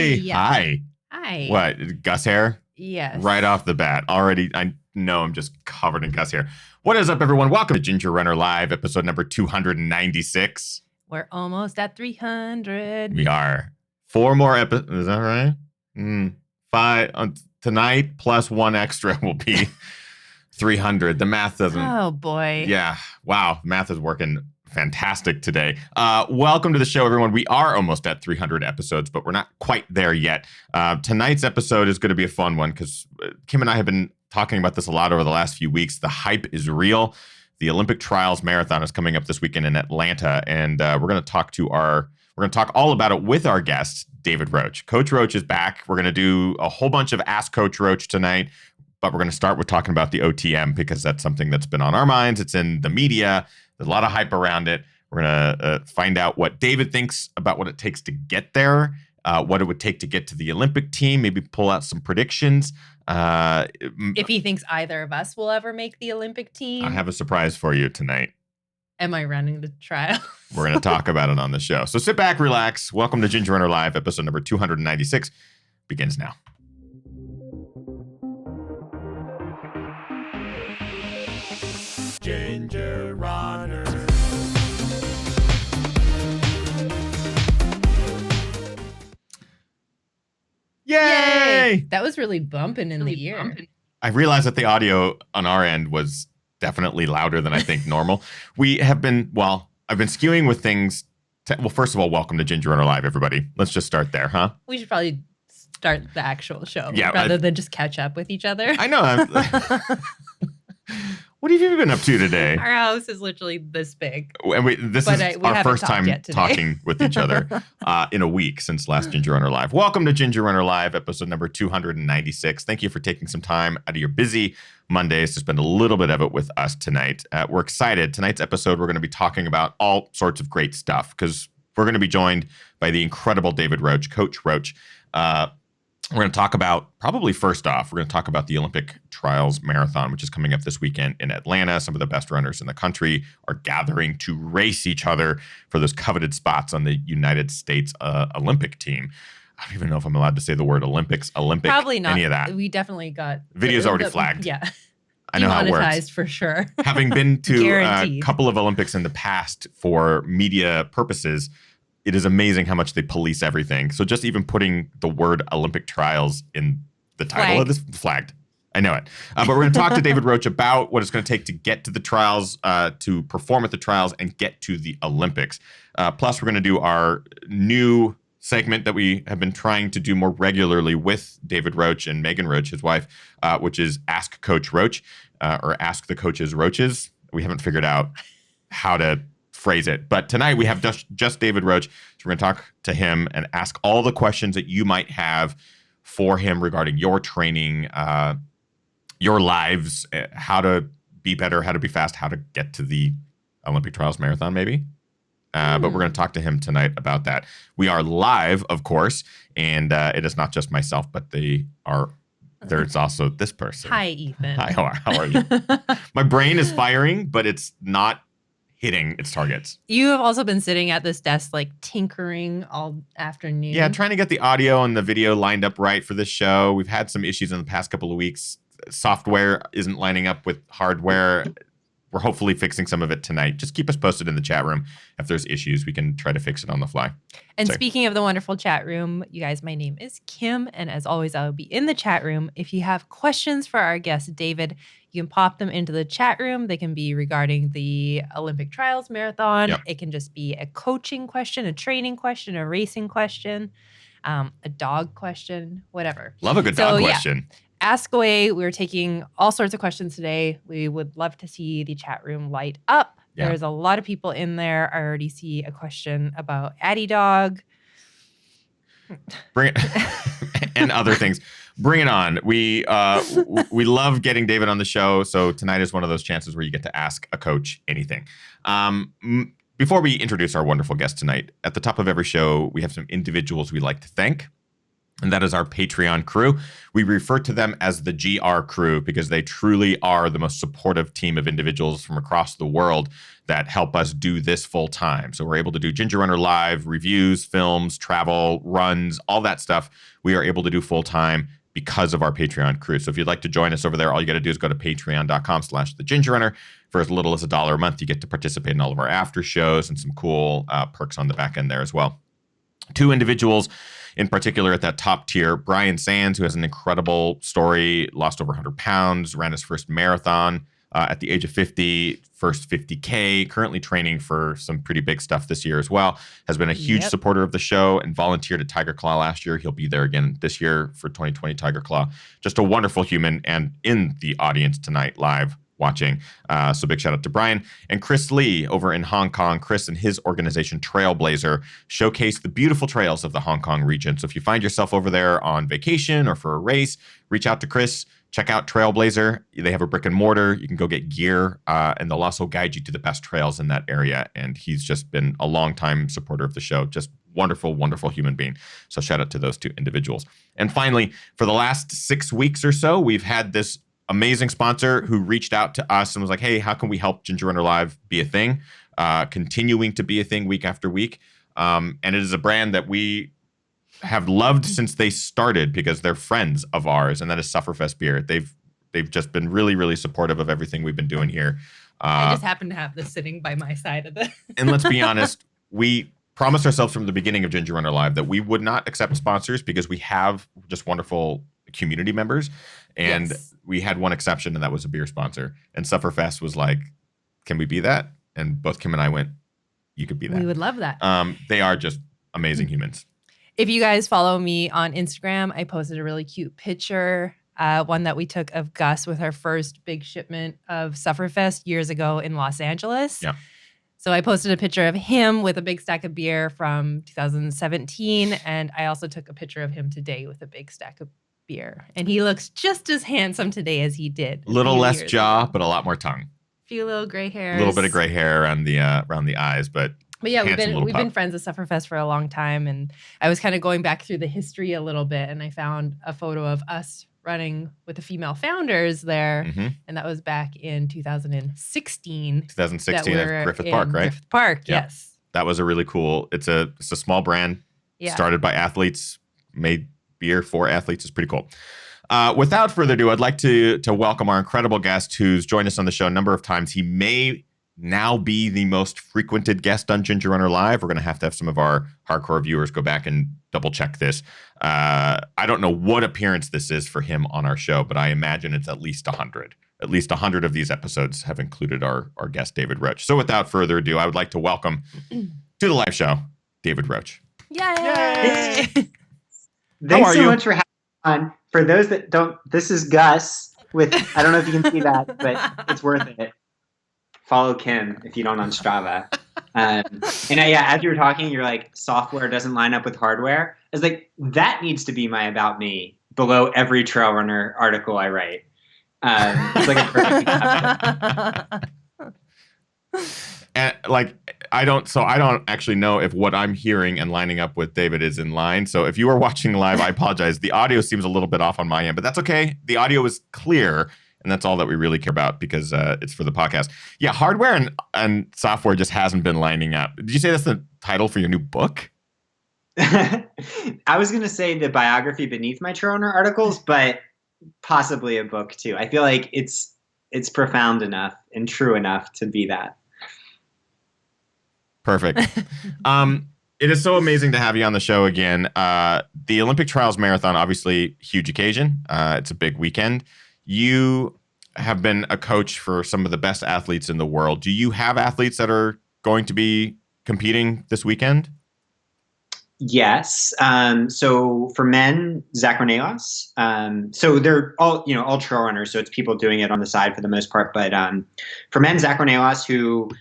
Yay! Hi. Hi. What, Gus hair? Yes. Right off the bat. Already, I know I'm just covered in Gus hair. What is up, everyone? Welcome to Ginger Runner Live, episode number 296. We're almost at 300. We are. 4 more episodes. Is that right? 5 tonight, plus 1 extra will be 300. The math doesn't. Oh, boy. Yeah. Wow. Math is working fantastic today. Welcome to the show, everyone. We are almost at 300 episodes, but we're not quite there yet. Tonight's episode is going to be a fun one because Kim and I have been talking about this a lot over the last few weeks. The hype is real. The Olympic Trials Marathon is coming up this weekend in Atlanta, and we're going to talk all about it with our guest, David Roche. Coach Roche is back. We're going to do a whole bunch of Ask Coach Roche tonight, but we're going to start with talking about the OTM because that's something that's been on our minds. It's in the media. There's a lot of hype around it. We're going to find out what David thinks about what it takes to get there, what it would take to get to the Olympic team, maybe pull out some predictions. If he thinks either of us will ever make the Olympic team. I have a surprise for you tonight. Am I running the trial? We're going to talk about it on the show. So sit back, relax. Welcome to Ginger Runner Live, episode number 296 begins now. Ginger Runner. Yay! That was really bumping in the ear. I realized that the audio on our end was definitely louder than I think normal. I've been skewing with things. Well, first of all, welcome to Ginger Runner Live, everybody. Let's just start there, huh? We should probably start the actual show Yeah, rather than just catch up with each other. I know. What have you been up to today? Our house is literally this big. And this is our first time talking with each other in a week since last Ginger Runner Live. Welcome to Ginger Runner Live, episode number 296. Thank you for taking some time out of your busy Mondays to spend a little bit of it with us tonight. We're excited. Tonight's episode, we're going to be talking about all sorts of great stuff because we're going to be joined by the incredible David Roche, Coach Roche. We're going to talk about, probably first off, we're going to talk about the Olympic Trials Marathon, which is coming up this weekend in Atlanta. Some of the best runners in the country are gathering to race each other for those coveted spots on the United States Olympic team. I don't even know if I'm allowed to say the word Olympics, Olympic, probably not. Any of that. We definitely got videos already flagged. Yeah. I know how it works. Demonetized for sure. Having been to a couple of Olympics in the past for media purposes, it is amazing how much they police everything. So just even putting the word Olympic Trials in the title of this, flagged. I know it. But we're going to talk to David Roche about what it's going to take to get to the trials, to perform at the trials, and get to the Olympics. Plus, we're going to do our new segment that we have been trying to do more regularly with David Roche and Megan Roche, his wife, which is Ask Coach Roche, or Ask the Coaches Roches. We haven't figured out how to phrase it. But tonight we have just David Roche. So we're going to talk to him and ask all the questions that you might have for him regarding your training, your lives, how to be better, how to be fast, how to get to the Olympic Trials Marathon, maybe. But we're going to talk to him tonight about that. We are live, of course, and it is not just myself, but there's also this person. Hi, Ethan. Hi, how are you? My brain is firing, but it's not hitting its targets. You have also been sitting at this desk, like tinkering all afternoon. Yeah, trying to get the audio and the video lined up right for this show. We've had some issues in the past couple of weeks. Software isn't lining up with hardware. We're hopefully fixing some of it tonight. Just keep us posted in the chat room. If there's issues, we can try to fix it on the fly. And speaking of the wonderful chat room, you guys, my name is Kim. And as always, I will be in the chat room. If you have questions for our guest, David, you can pop them into the chat room. They can be regarding the Olympic Trials Marathon. Yep. It can just be a coaching question, a training question, a racing question, a dog question, whatever. Love a good dog question. Yeah. Ask away. We're taking all sorts of questions today. We would love to see the chat room light up. Yeah. There's a lot of people in there. I already see a question about Addie Dog. Bring it and other things. Bring it on. We love getting David on the show. So tonight is one of those chances where you get to ask a coach anything. Before we introduce our wonderful guest tonight, at the top of every show, we have some individuals we like to thank. And that is our Patreon crew. We refer to them as the GR crew because they truly are the most supportive team of individuals from across the world that help us do this full time. So we're able to do Ginger Runner Live, reviews, films, travel, runs, all that stuff. We are able to do full time because of our Patreon crew. So if you'd like to join us over there, all you got to do is go to patreon.com/thegingerrunner. For as little as $1 a month, you get to participate in all of our after shows and some cool perks on the back end there as well. 2 individuals in particular at that top tier, Brian Sands, who has an incredible story, lost over 100 pounds, ran his first marathon at the age of 50, first 50K, currently training for some pretty big stuff this year as well, has been a huge supporter of the show and volunteered at Tiger Claw last year. He'll be there again this year for 2020 Tiger Claw. Just a wonderful human and in the audience tonight live watching. So big shout out to Brian. And Chris Lee over in Hong Kong. Chris and his organization Trailblazer showcase the beautiful trails of the Hong Kong region. So if you find yourself over there on vacation or for a race, reach out to Chris. Check out Trailblazer. They have a brick and mortar. You can go get gear, and they'll also guide you to the best trails in that area. And he's just been a longtime supporter of the show. Just wonderful, wonderful human being. So shout out to those 2 individuals. And finally, for the last 6 weeks or so, we've had this amazing sponsor who reached out to us and was like, hey, how can we help Ginger Runner Live be a thing, continuing to be a thing week after week. And it is a brand that we have loved since they started because they're friends of ours, and that is Sufferfest Beer. They've just been really, really supportive of everything we've been doing here. I just happen to have this sitting by my side of the. And let's be honest, we promised ourselves from the beginning of Ginger Runner Live that we would not accept sponsors because we have just wonderful community members. And we had one exception, and that was a beer sponsor. And Sufferfest was like, can we be that? And both Kim and I went, you could be that. We would love that. They are just amazing humans. If you guys follow me on Instagram, I posted a really cute picture, one that we took of Gus with our first big shipment of Sufferfest years ago in Los Angeles. Yeah. So I posted a picture of him with a big stack of beer from 2017. And I also took a picture of him today with a big stack of beer. And he looks just as handsome today as he did. A little less jaw, but a lot more tongue. A few little gray hairs. A little bit of gray hair around the eyes, but yeah, we've been friends with Sufferfest for a long time, and I was kind of going back through the history a little bit, and I found a photo of us running with the female founders there, and that was back in 2016. 2016 at Griffith Park, right? Griffith Park, yes. That was a really cool. It's a small brand started by athletes, made beer for athletes. It's pretty cool. Without further ado, I'd like to welcome our incredible guest who's joined us on the show a number of times. He may now be the most frequented guest on Ginger Runner Live. We're going to have some of our hardcore viewers go back and double check this. I don't know what appearance this is for him on our show, but I imagine it's at least 100. At least 100 of these episodes have included our guest, David Roche. So without further ado, I would like to welcome to the live show, David Roche. Yay! Thanks so much for having me on. For those that don't, this is Gus with, I don't know if you can see that, but it's worth it. Follow Kim if you don't on Strava. As you were talking, you're like, software doesn't line up with hardware. I was like, that needs to be my about me below every trail runner article I write. It's like a perfect example. And I don't actually know if what I'm hearing and lining up with David is in line. So if you are watching live, I apologize. The audio seems a little bit off on my end, but that's okay. The audio is clear. And that's all that we really care about because it's for the podcast. Yeah, hardware and software just hasn't been lining up. Did you say that's the title for your new book? I was going to say the biography beneath my trail runner articles, but possibly a book too. I feel like it's profound enough and true enough to be that. Perfect. It is so amazing to have you on the show again. The Olympic Trials Marathon, obviously, huge occasion. It's a big weekend. You have been a coach for some of the best athletes in the world. Do you have athletes that are going to be competing this weekend? Yes. So for men, Zach Ornelas. So they're all trail runners. So it's people doing it on the side for the most part. But for men, Zach Ornelas, who's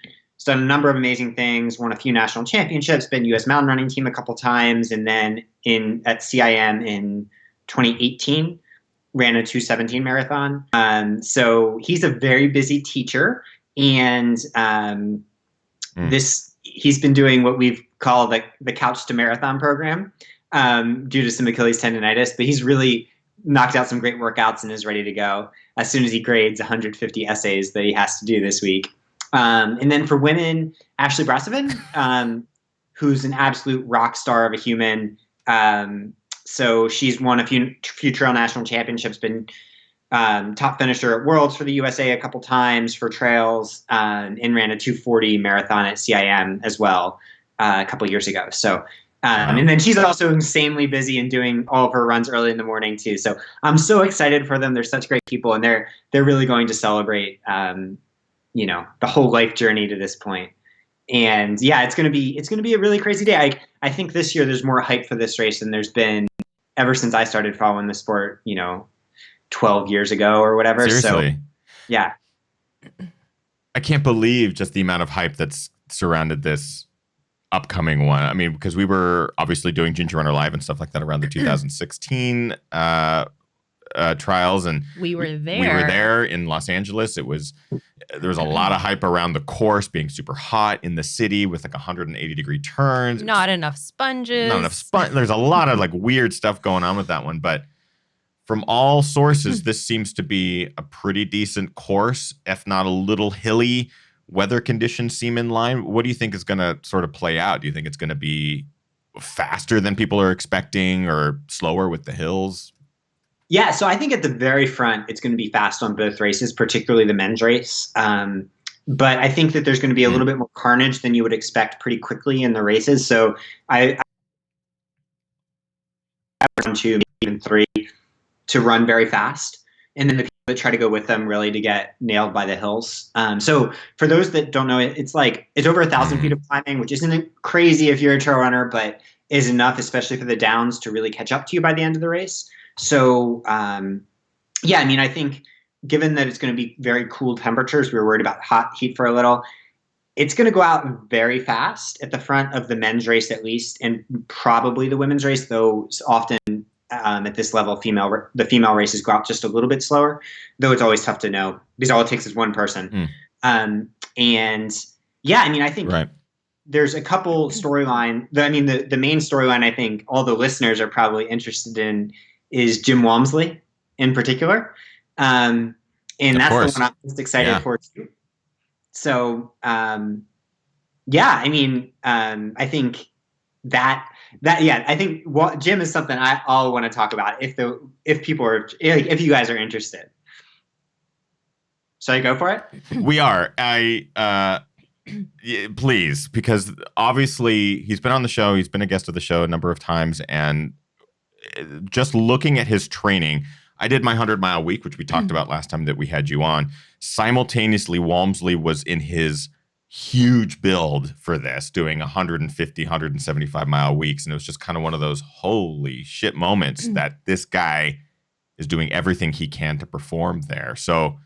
done a number of amazing things, won a few national championships, been U.S. mountain running team a couple times, and then at CIM in 2018. Ran a 2:17 marathon. So he's a very busy teacher, and he's been doing what we've call the Couch to Marathon program due to some Achilles tendonitis, but he's really knocked out some great workouts and is ready to go as soon as he grades 150 essays that he has to do this week. And then for women, Ashley Brasovin, who's an absolute rock star of a human. So she's won a few trail national championships, been top finisher at Worlds for the USA a couple times for trails, and ran a 240 marathon at CIM as well a couple years ago. So, and then she's also insanely busy and doing all of her runs early in the morning too. So I'm so excited for them. They're such great people, and they're really going to celebrate, the whole life journey to this point. And yeah, it's going to be a really crazy day. I think this year there's more hype for this race than there's been ever since I started following the sport, 12 years ago or whatever. Seriously. So, yeah. I can't believe just the amount of hype that's surrounded this upcoming one. I mean, because we were obviously doing Ginger Runner Live and stuff like that around the 2016 trials, and we were there. We were there in Los Angeles. There was a lot of hype around the course being super hot in the city with like 180-degree turns. Not enough sponges. There's a lot of like weird stuff going on with that one, but from all sources, this seems to be a pretty decent course, if not a little hilly. Weather conditions seem in line. What do you think is going to sort of play out? Do you think it's going to be faster than people are expecting or slower with the hills? Yeah, so I think at the very front, it's going to be fast on both races, particularly the men's race. But I think that there's going to be a little bit more carnage than you would expect pretty quickly in the races. So I want 2, maybe even 3 to run very fast. And then the people that try to go with them really to get nailed by the hills. So for those that don't know, it's over 1,000 feet of climbing, which isn't crazy if you're a trail runner, but is enough, especially for the downs, to really catch up to you by the end of the race. So, I think given that it's going to be very cool temperatures, we were worried about hot heat for a little. It's going to go out very fast at the front of the men's race, at least, and probably the women's race, though often at this level, the female races go out just a little bit slower, though it's always tough to know because all it takes is one person. I think there's a couple storyline. The main storyline I think all the listeners are probably interested in is Jim Walmsley in particular. And that's the one I'm most excited for too. So, I think I think Jim is something I'll want to talk about if you guys are interested. Shall I go for it? We are. Please, because obviously he's been on the show. He's been a guest of the show a number of times, and just looking at his training, I did my 100-mile week, which we talked about last time that we had you on. Simultaneously, Walmsley was in his huge build for this, doing 150, 175-mile weeks. And it was just kind of one of those holy shit moments that this guy is doing everything he can to perform there. So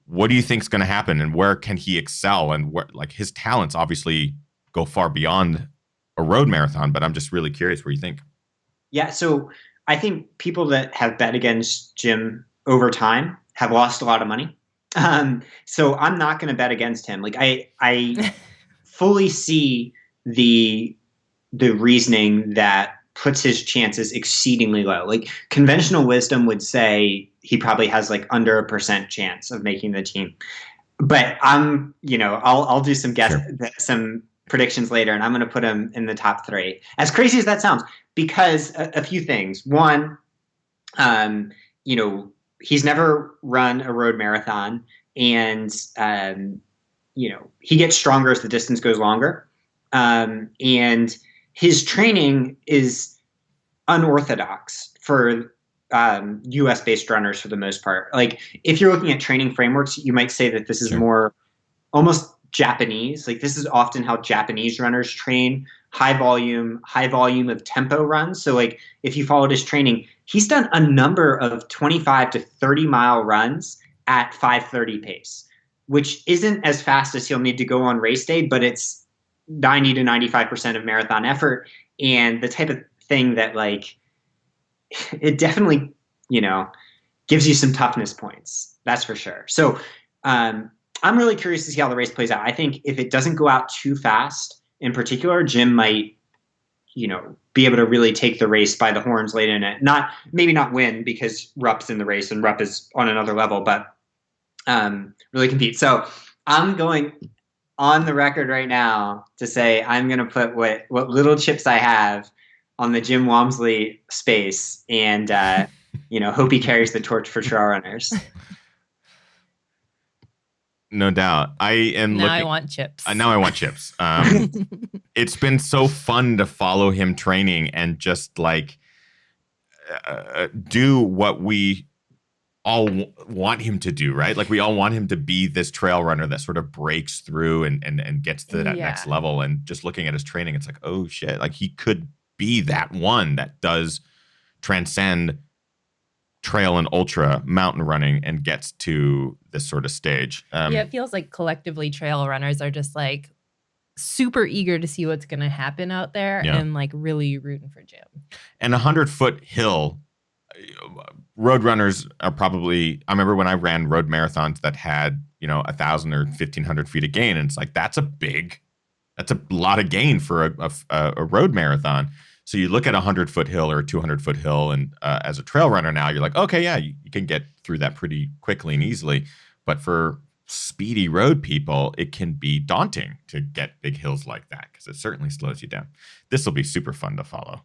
what do you think is going to happen, and where can he excel? And where, his talents obviously go far beyond a road marathon, but I'm just really curious where you think. Yeah, so I think people that have bet against Jim over time have lost a lot of money. So I'm not going to bet against him. I fully see the reasoning that puts his chances exceedingly low. Conventional wisdom would say he probably has under 1% chance of making the team. But I'll do some some predictions later, and I'm going to put him in the top 3. As crazy as that sounds, because a few things. One, he's never run a road marathon, and he gets stronger as the distance goes longer. And his training is unorthodox for US based runners for the most part. If you're looking at training frameworks, you might say that this is more almost Japanese. This is often how Japanese runners train: high volume of tempo runs. So if you followed his training, he's done a number of 25 to 30 mile runs at 5:30 pace, which isn't as fast as he'll need to go on race day, but it's 90 to 95% of marathon effort, and the type of thing that it definitely, gives you some toughness points. That's for sure. So I'm really curious to see how the race plays out. I think if it doesn't go out too fast, in particular, Jim might, be able to really take the race by the horns late in it. Maybe not win because Rupp's in the race and Rupp is on another level, but really compete. So I'm going on the record right now to say I'm going to put what little chips I have on the Jim Walmsley space and, hope he carries the torch for trail runners. No doubt. I want chips. Now I want chips. It's been so fun to follow him training and just like do what we all want him to do, right? Like we all want him to be this trail runner that sort of breaks through and gets to that next level. And just looking at his training, it's like, oh shit, like he could be that one that does transcend trail and ultra mountain running and gets to this sort of stage. It feels like collectively trail runners are just like super eager to see what's going to happen out there and like really rooting for Jim. And 100-foot hill, road runners are probably, I remember when I ran road marathons that had, 1,000 or 1,500 feet of gain. And it's like, that's a lot of gain for a road marathon. So you look at a 100-foot hill or a 200-foot hill, and as a trail runner now, you're like, okay, yeah, you can get through that pretty quickly and easily. But for speedy road people, it can be daunting to get big hills like that because it certainly slows you down. This will be super fun to follow.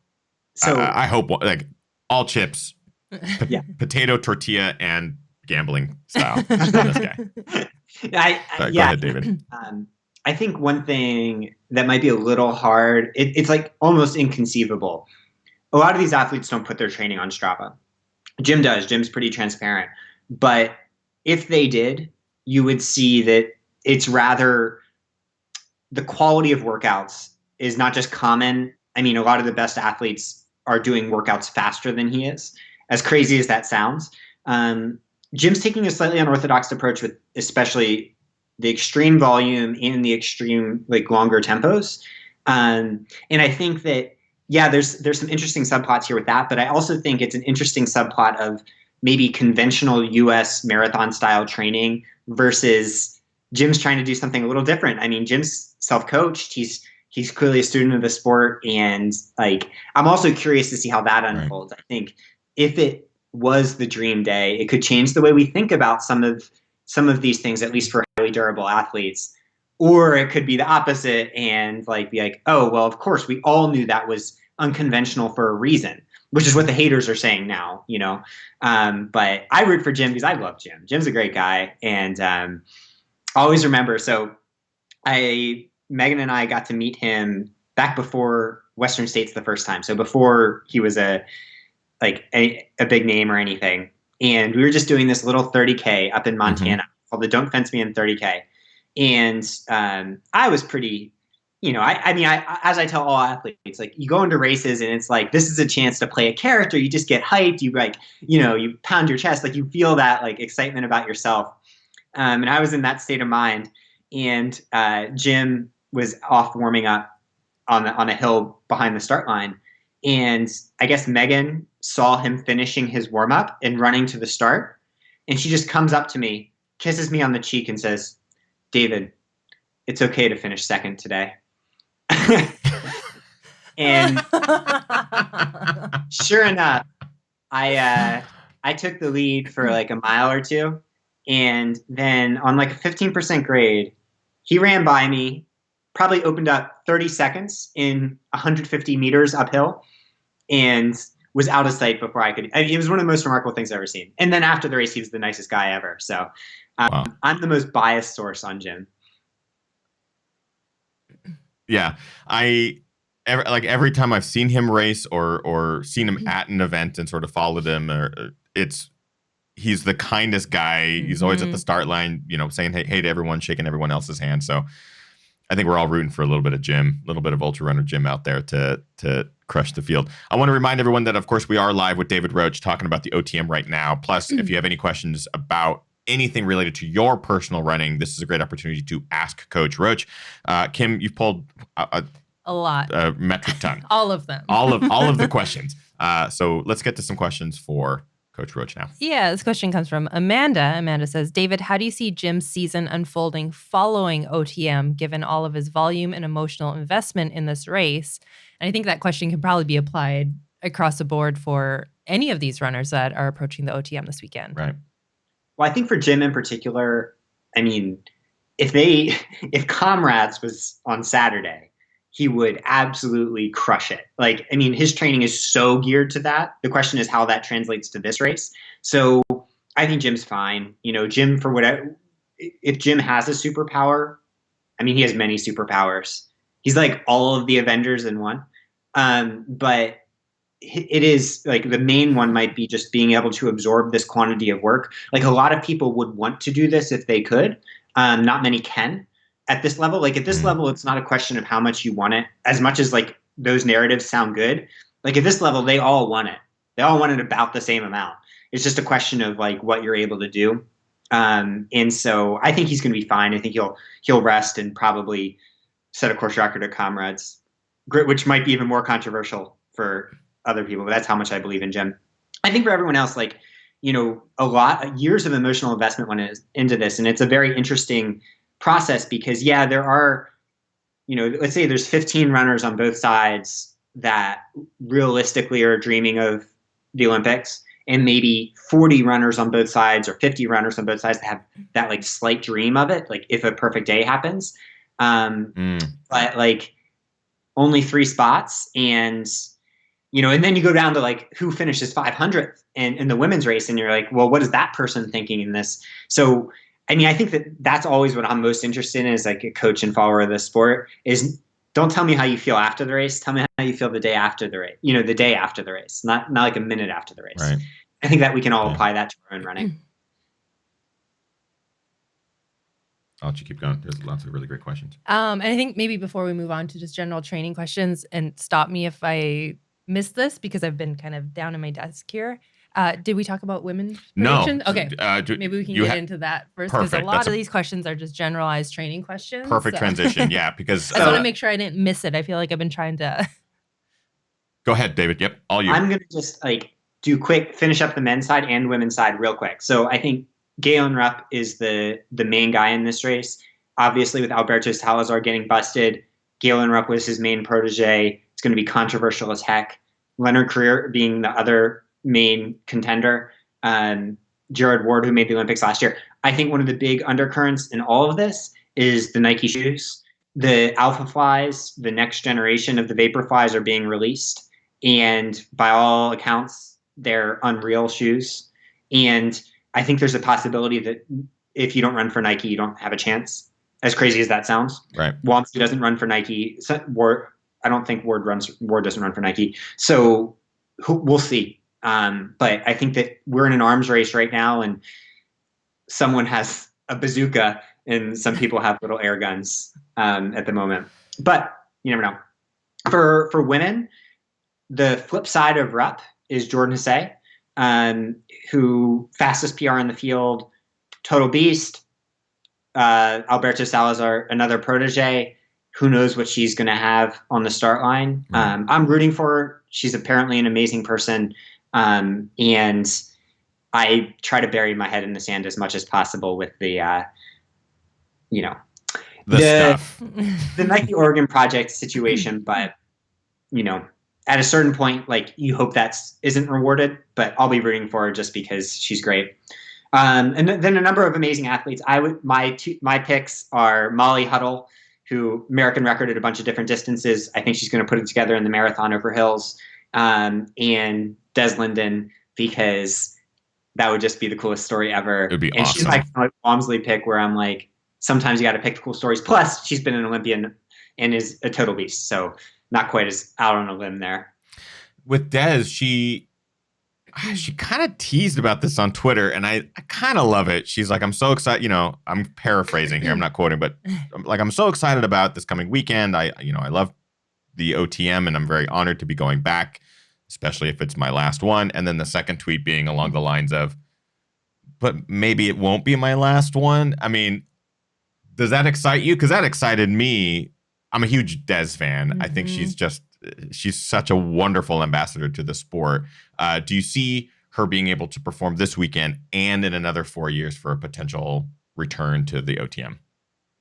So I hope like all chips, potato, tortilla, and gambling style on this guy. Go ahead, David. I think one thing that might be a little hard, it's like almost inconceivable. A lot of these athletes don't put their training on Strava. Jim does. Jim's pretty transparent. But if they did, you would see that it's rather the quality of workouts is not just common. I mean, a lot of the best athletes are doing workouts faster than he is, as crazy as that sounds. Jim's taking a slightly unorthodox approach with especially the extreme volume and the extreme like longer tempos. And I think that, there's some interesting subplots here with that, but I also think it's an interesting subplot of maybe conventional US marathon style training versus Jim's trying to do something a little different. I mean, Jim's self-coached. He's clearly a student of the sport. And like, I'm also curious to see how that unfolds. Right. I think if it was the dream day, it could change the way we think about some of these things, at least for highly durable athletes, or it could be the opposite and like be like, oh, well, of course, we all knew that was unconventional for a reason, which is what the haters are saying now, but I root for Jim because I love Jim. Jim's a great guy. And I always remember, so Megan and I got to meet him back before Western States the first time. So before he was a big name or anything. And we were just doing this little 30K up in Montana called the Don't Fence Me in 30K. And I was pretty, I as I tell all athletes, like you go into races and it's like, this is a chance to play a character. You just get hyped. You like, you pound your chest, like you feel that like excitement about yourself. And I was in that state of mind. And Jim was off warming up on a hill behind the start line. And I guess Megan saw him finishing his warm up and running to the start. And she just comes up to me, kisses me on the cheek and says, David, it's okay to finish second today. And sure enough, I took the lead for like a mile or two. And then on like a 15% grade, he ran by me, probably opened up 30 seconds in 150 meters uphill and was out of sight before I could. It was one of the most remarkable things I've ever seen. And then after the race, he was the nicest guy ever. So wow. I'm the most biased source on Jim. Yeah. Every time I've seen him race or seen him at an event and sort of followed him, he's the kindest guy. He's always at the start line, saying hey to everyone, shaking everyone else's hand. So I think we're all rooting for a little bit of Jim, a little bit of ultra runner Jim out there to crush the field. I want to remind everyone that, of course, we are live with David Roche talking about the OTM right now. Plus, if you have any questions about anything related to your personal running, this is a great opportunity to ask Coach Roche. Kim, you've pulled a lot, a metric ton, all of them, all of the questions. So let's get to some questions for Coach Roche now. Yeah, this question comes from Amanda. Amanda says, David, how do you see Jim's season unfolding following OTM, given all of his volume and emotional investment in this race? And I think that question can probably be applied across the board for any of these runners that are approaching the OTM this weekend. Right. Well, I think for Jim in particular, I mean, if Comrades was on Saturday, he would absolutely crush it. Like, I mean, his training is so geared to that. The question is how that translates to this race. So I think Jim's fine. You know, Jim, for whatever, if Jim has a superpower, I mean, he has many superpowers. He's like all of the Avengers in one. But it is like the main one might be just being able to absorb this quantity of work. Like a lot of people would want to do this if they could. Not many can. At this level, like at this level, it's not a question of how much you want it, as much as like those narratives sound good. Like at this level, they all want it. They all want it about the same amount. It's just a question of like what you're able to do. And so I think he's going to be fine. I think he'll rest and probably set a course record at Comrades, which might be even more controversial for other people. But that's how much I believe in Jim. I think for everyone else, like, you know, years of emotional investment went into this, and it's a very interesting process because there are, you know, let's say there's 15 runners on both sides that realistically are dreaming of the Olympics, and maybe 40 runners on both sides or 50 runners on both sides that have that like slight dream of it, like if a perfect day happens. But like only 3 spots, and you know, and then you go down to like who finishes 500th in the women's race, and you're like, well, what is that person thinking in this? So I mean, I think that's always what I'm most interested in as like a coach and follower of the sport is don't tell me how you feel after the race. Tell me how you feel the day after the race, you know, the day after the race, not like a minute after the race. Right. I think that we can all apply that to our own running. I'll let you keep going. There's lots of really great questions. And I think maybe before we move on to just general training questions, and stop me if I missed this because I've been kind of down in my desk here. Did we talk about women's predictions? No. Okay. Maybe we can get into that first because a lot of these questions are just generalized training questions. Perfect transition. Yeah, because I just want to make sure I didn't miss it. I feel like I've been trying to. Go ahead, David. Yep, all you. I'm going to just like finish up the men's side and women's side real quick. So I think Galen Rupp is the main guy in this race. Obviously, with Alberto Salazar getting busted, Galen Rupp was his main protege. It's going to be controversial as heck. Leonard Career being the other main contender, Jared Ward, who made the Olympics last year. I think one of the big undercurrents in all of this is the Nike shoes. The Alpha Flies, the next generation of the Vapor Flies, are being released, and by all accounts, they're unreal shoes. And I think there's a possibility that if you don't run for Nike, you don't have a chance. As crazy as that sounds, right? Walmsley doesn't run for Nike. I don't think Ward doesn't run for Nike. So we'll see. But I think that we're in an arms race right now, and someone has a bazooka and some people have little air guns at the moment. But you never know. For women, the flip side of Rupp is Jordan Hesse, who fastest PR in the field, total beast. Alberto Salazar, another protege. Who knows what she's going to have on the start line. I'm rooting for her. She's apparently an amazing person. And I try to bury my head in the sand as much as possible with the stuff. The Nike Oregon Project situation. But, you know, at a certain point, like you hope that isn't rewarded, but I'll be rooting for her just because she's great. And then a number of amazing athletes. My picks are Molly Huddle, who American recorded a bunch of different distances. I think she's going to put it together in the marathon over hills. And Des Linden, because that would just be the coolest story ever. It would be and awesome. She's my Walmsley pick, where I'm like, sometimes you got to pick the cool stories. Plus, she's been an Olympian and is a total beast. So not quite as out on a limb there. With Des, she kind of teased about this on Twitter, and I kind of love it. She's like, I'm so excited. You know, I'm paraphrasing here. I'm not quoting, but I'm so excited about this coming weekend. I love the OTM, and I'm very honored to be going back, especially if it's my last one. And then the second tweet being along the lines of, but maybe it won't be my last one. I mean, does that excite you? Because that excited me. I'm a huge Des fan. Mm-hmm. I think she's such a wonderful ambassador to the sport. Do you see her being able to perform this weekend and in another 4 years for a potential return to the OTM?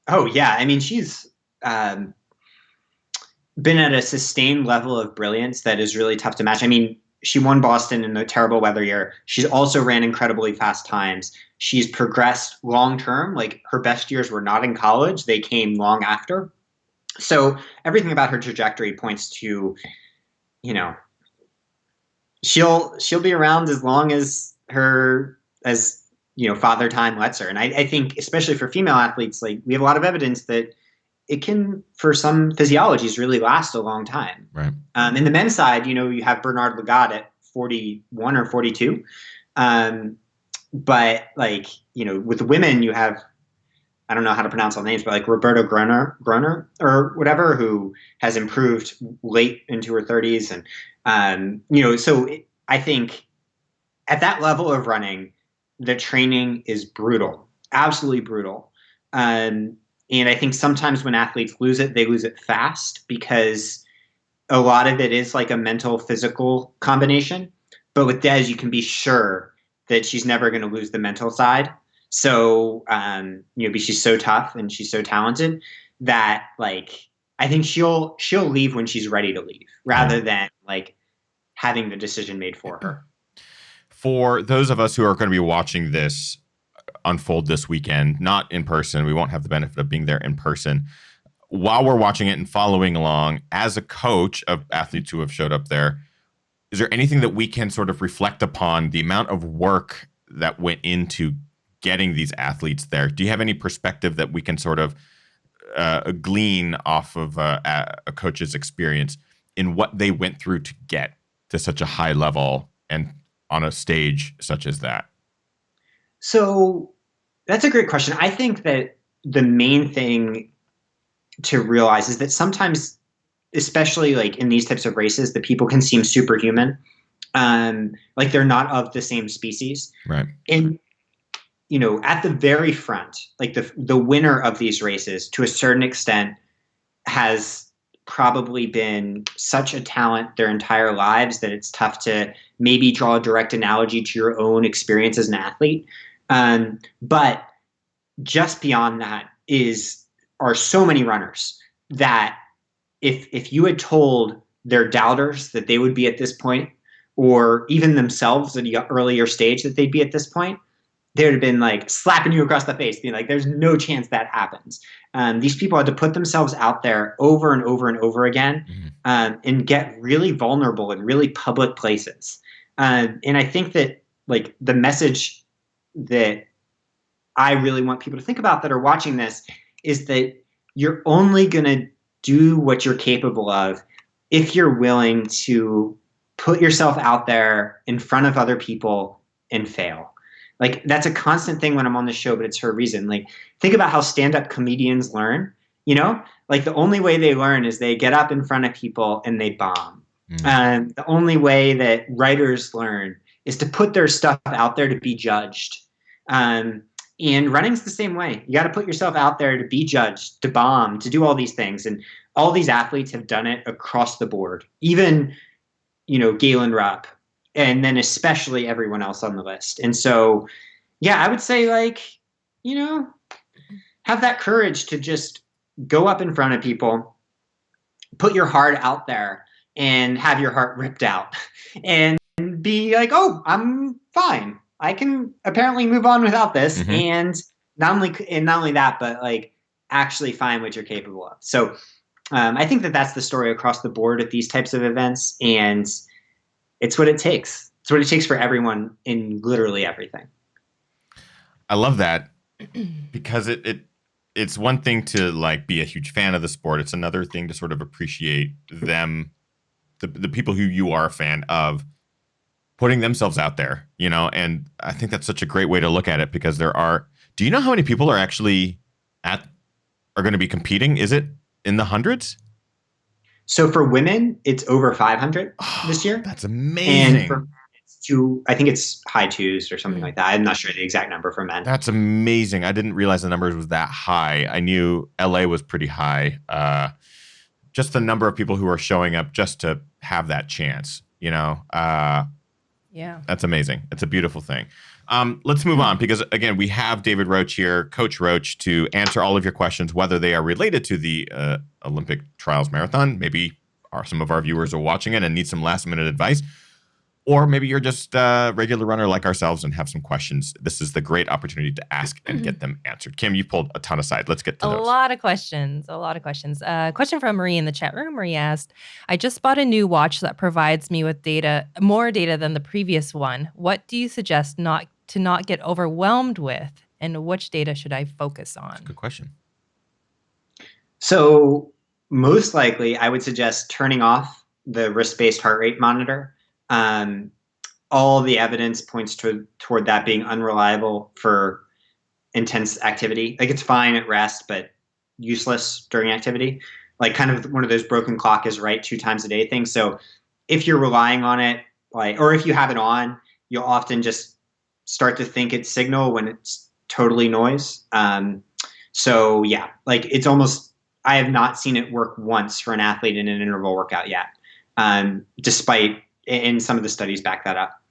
Oh, yeah. I mean, she's been at a sustained level of brilliance that is really tough to match. I mean, she won Boston in a terrible weather year. She's also ran incredibly fast times. She's progressed long term. Like, her best years were not in college. They came long after. So everything about her trajectory points to, you know, she'll be around as long as father time lets her. And I think, especially for female athletes, like, we have a lot of evidence that it can, for some physiologies, really last a long time. Right. In the men's side, you have Bernard Lagat at 41 or 42. But with women, you have, I don't know how to pronounce all names, but like Roberta Groner or whatever, who has improved late into her 30s. And, I think at that level of running, the training is brutal, absolutely brutal. And I think sometimes when athletes lose it, they lose it fast, because a lot of it is like a mental physical combination. But with Des, you can be sure that she's never going to lose the mental side. So, she's so tough and she's so talented that, like, I think she'll leave when she's ready to leave, rather than like having the decision made for her. For those of us who are going to be watching this unfold this weekend, not in person, we won't have the benefit of being there in person. While we're watching it and following along, as a coach of athletes who have showed up there, is there anything that we can sort of reflect upon the amount of work that went into getting these athletes there? Do you have any perspective that we can sort of glean off of a coach's experience in what they went through to get to such a high level and on a stage such as that? So that's a great question. I think that the main thing to realize is that sometimes, especially like in these types of races, the people can seem superhuman. Like they're not of the same species. Right. And, at the very front, like the winner of these races, to a certain extent, has probably been such a talent their entire lives that it's tough to maybe draw a direct analogy to your own experience as an athlete. But just beyond that are so many runners that if you had told their doubters that they would be at this point, or even themselves at an earlier stage that they'd be at this point, they would have been like slapping you across the face, being like, there's no chance that happens. These people had to put themselves out there over and over and over again, and get really vulnerable in really public places. And I think that, like, the message that I really want people to think about that are watching this is that you're only going to do what you're capable of if you're willing to put yourself out there in front of other people and fail. Like, that's a constant thing when I'm on the show, but it's for a reason. Like, think about how stand-up comedians learn, like the only way they learn is they get up in front of people and they bomb. The only way that writers learn is to put their stuff out there to be judged. And running's the same way. You got to put yourself out there to be judged, to bomb, to do all these things. And all these athletes have done it across the board, even, Galen Rupp, and then especially everyone else on the list. And so, yeah, I would say, like, have that courage to just go up in front of people, put your heart out there, and have your heart ripped out, and be like, oh, I'm fine. I can apparently move on without this. Mm-hmm. And not only that, but like actually find what you're capable of. So I think that that's the story across the board at these types of events. And it's what it takes. It's what it takes for everyone in literally everything. I love that, because it's one thing to like be a huge fan of the sport. It's another thing to sort of appreciate them, the people who you are a fan of, putting themselves out there, and I think that's such a great way to look at it, because do you know how many people are actually are going to be competing? Is it in the hundreds? So for women, it's over 500 this year. That's amazing. And for men, I think it's high twos or something like that. I'm not sure the exact number for men. That's amazing. I didn't realize the numbers was that high. I knew LA was pretty high. Just the number of people who are showing up just to have that chance, Yeah. That's amazing. It's a beautiful thing. Let's move on because, again, we have David Roche here, Coach Roche, to answer all of your questions, whether they are related to the Olympic Trials Marathon. Maybe some of our viewers are watching it and need some last-minute advice. Or maybe you're just a regular runner like ourselves and have some questions. This is the great opportunity to ask and get them answered. Kim, you pulled a ton aside. Let's get to those. A lot of questions. Question from Marie in the chat room. Marie asked, I just bought a new watch that provides me with more data than the previous one. What do you suggest to not get overwhelmed with? And which data should I focus on? That's a good question. So most likely, I would suggest turning off the wrist-based heart rate monitor. All the evidence points toward that being unreliable for intense activity. Like it's fine at rest, but useless during activity. Like kind of one of those broken clock is right 2 times a day things. So if you're relying on it, or if you have it on, you'll often just start to think it's signal when it's totally noise. So yeah, like it's almost, I have not seen it work once for an athlete in an interval workout yet. Despite in some of the studies back that up.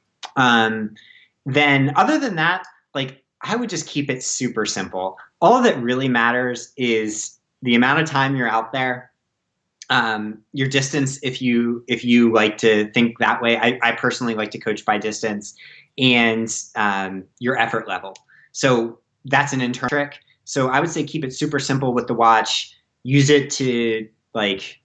Then other than that, like I would just keep it super simple. All that really matters is the amount of time you're out there, your distance, if you like to think that way. I personally like to coach by distance, and your effort level. So that's an internal trick. So I would say keep it super simple with the watch. Use it to like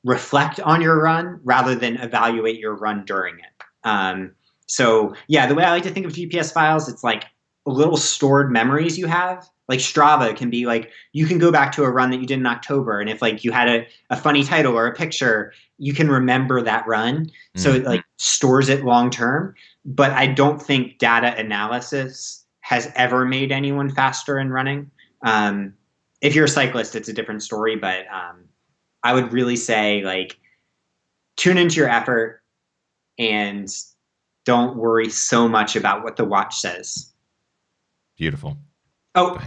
reflect on your run rather than evaluate your run during it. So yeah, the way I like to think of GPS files, it's like little stored memories you have. Like Strava can be like, you can go back to a run that you did in October. And if like you had a funny title or a picture, you can remember that run. So it like stores it long-term. But I don't think data analysis has ever made anyone faster in running. If you're a cyclist, it's a different story, but I would really say like tune into your effort and don't worry so much about what the watch says. Beautiful. Oh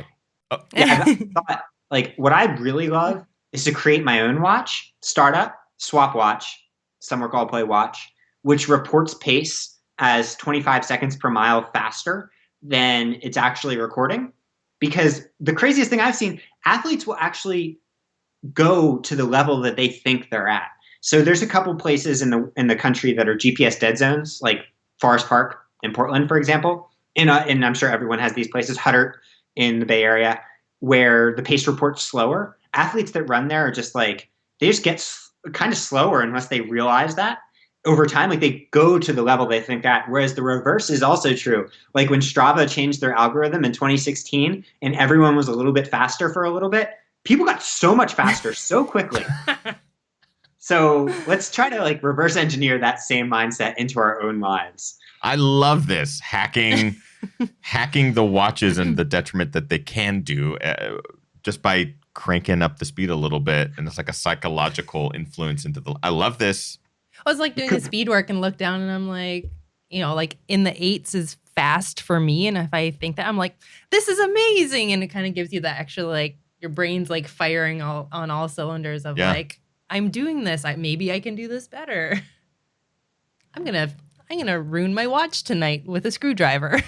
yeah. I thought, like what I really love is to create my own watch, startup, swap watch, some work all play watch, which reports pace as 25 seconds per mile faster than it's actually recording. Because the craziest thing I've seen, athletes will actually go to the level that they think they're at. So there's a couple places in the country that are GPS dead zones, like Forest Park in Portland, for example. And I'm sure everyone has these places, Huddart in the Bay Area, where the pace report's slower. Athletes that run there are just like, they just get kind of slower unless they realize that over time. Like they go to the level they think at, whereas the reverse is also true. Like when Strava changed their algorithm in 2016 and everyone was a little bit faster for a little bit, people got so much faster so quickly. So let's try to like reverse engineer that same mindset into our own lives. I love this hacking the watches and the detriment that they can do just by cranking up the speed a little bit. And it's like a psychological influence I love this. I was like doing the speed work and look down and I'm like, like in the 8s is fast for me. And if I think that, I'm like, this is amazing. And it kind of gives you that extra, like your brain's like firing on all cylinders of like, I'm doing this. Maybe I can do this better. I'm gonna ruin my watch tonight with a screwdriver.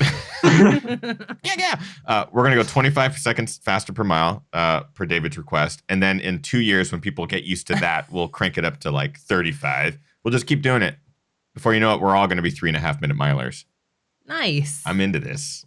Yeah. We're gonna go 25 seconds faster per mile per David's request, and then in 2 years, when people get used to that, we'll crank it up to like 35. We'll just keep doing it. Before you know it, we're all gonna be 3.5 minute milers. Nice. I'm into this.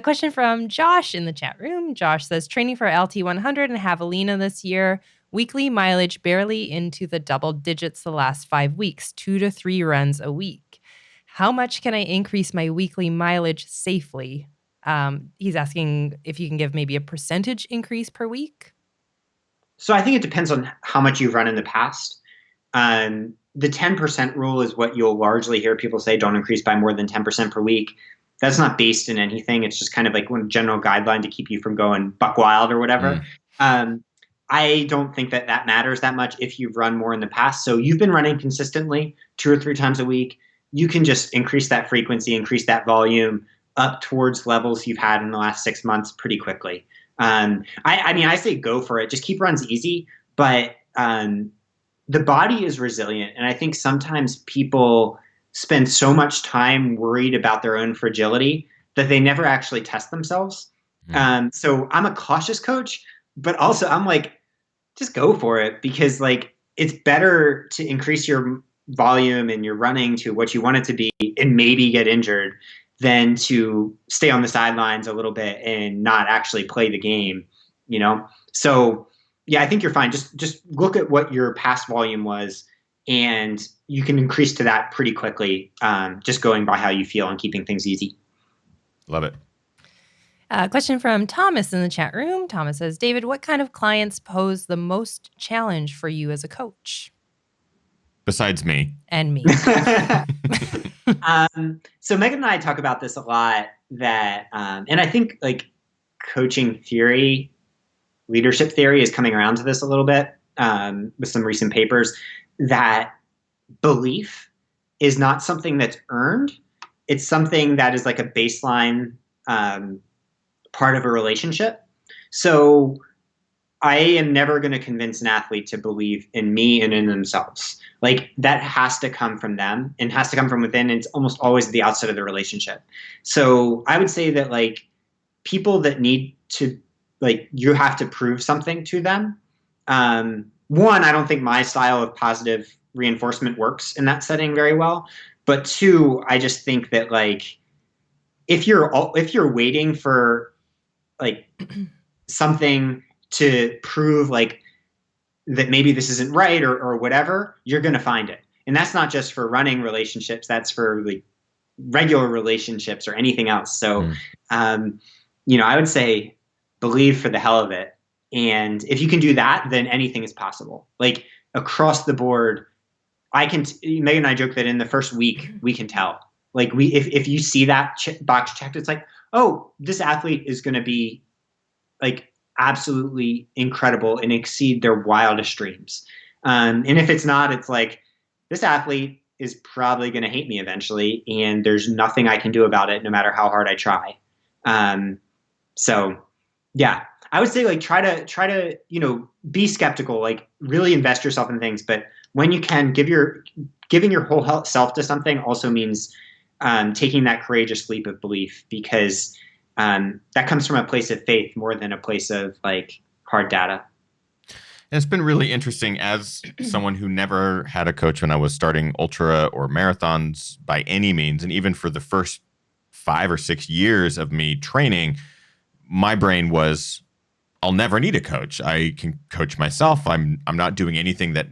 Question from Josh in the chat room. Josh says, training for LT100 and Javelina this year. Weekly mileage barely into the double digits the last 5 weeks, 2 to 3 runs a week. How much can I increase my weekly mileage safely? He's asking if you can give maybe a percentage increase per week. So I think it depends on how much you've run in the past. The 10% rule is what you'll largely hear people say, don't increase by more than 10% per week. That's not based in anything. It's just kind of like one general guideline to keep you from going buck wild or whatever. I don't think that matters that much if you've run more in the past. So you've been running consistently 2 or 3 times a week. You can just increase that frequency, increase that volume up towards levels you've had in the last 6 months pretty quickly. I say go for it. Just keep runs easy. But the body is resilient. And I think sometimes people spend so much time worried about their own fragility that they never actually test themselves. So I'm a cautious coach, but also I'm like, just go for it, because like it's better to increase your volume and your running to what you want it to be and maybe get injured than to stay on the sidelines a little bit and not actually play the game, you know? So yeah, I think you're fine. Just look at what your past volume was, and you can increase to that pretty quickly, just going by how you feel and keeping things easy. Love it. Question from Thomas in the chat room. Thomas says, David, what kind of clients pose the most challenge for you as a coach? Besides me. And me. So Megan and I talk about this a lot, that, and I think like coaching theory, leadership theory is coming around to this a little bit, with some recent papers, that belief is not something that's earned. It's something that is like a baseline, part of a relationship. So I am never going to convince an athlete to believe in me and in themselves. Like that has to come from them and has to come from within. And it's almost always the outset of the relationship. So I would say that like people that need to, like, you have to prove something to them. One, I don't think my style of positive reinforcement works in that setting very well. But two, I just think that like, if you're waiting for like something to prove like that maybe this isn't right or whatever, you're going to find it. And that's not just for running relationships. That's for like regular relationships or anything else. So, I would say believe for the hell of it. And if you can do that, then anything is possible. Like across the board, Megan and I joke that in the first week we can tell. Like if you see that box checked, it's like, oh, this athlete is going to be like absolutely incredible and exceed their wildest dreams. And if it's not, it's like, this athlete is probably going to hate me eventually, and there's nothing I can do about it no matter how hard I try. So yeah, I would say like try to, be skeptical, like really invest yourself in things. But when you can, giving your whole self to something also means taking that courageous leap of belief, because that comes from a place of faith more than a place of like hard data. And it's been really interesting as someone who never had a coach when I was starting ultra or marathons by any means. And even for the first 5 or 6 years of me training, my brain was, I'll never need a coach. I can coach myself. I'm not doing anything that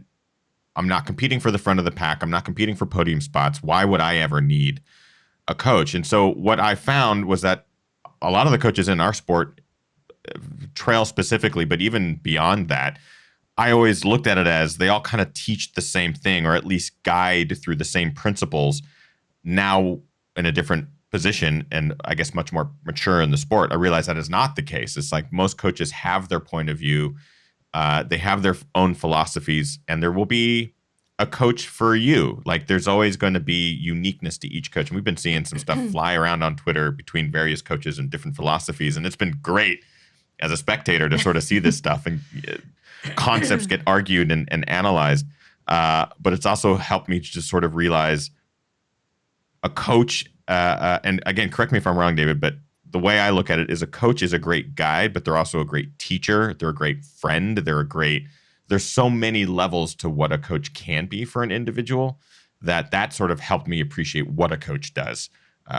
I'm not competing for the front of the pack. I'm not competing for podium spots. Why would I ever need a coach? And so what I found was that a lot of the coaches in our sport, trail specifically, but even beyond that, I always looked at it as they all kind of teach the same thing, or at least guide through the same principles, now in a different position and I guess much more mature in the sport. I realize that is not the case. It's like most coaches have their point of view. They have their own philosophies, and there will be a coach for you. Like there's always going to be uniqueness to each coach. And we've been seeing some stuff fly around on Twitter between various coaches and different philosophies. And it's been great as a spectator to sort of see this stuff and concepts get argued and analyzed. But it's also helped me to sort of realize a coach, and again, correct me if I'm wrong, David, but the way I look at it is a coach is a great guide, but they're also a great teacher. They're a great friend. There's so many levels to what a coach can be for an individual that sort of helped me appreciate what a coach does.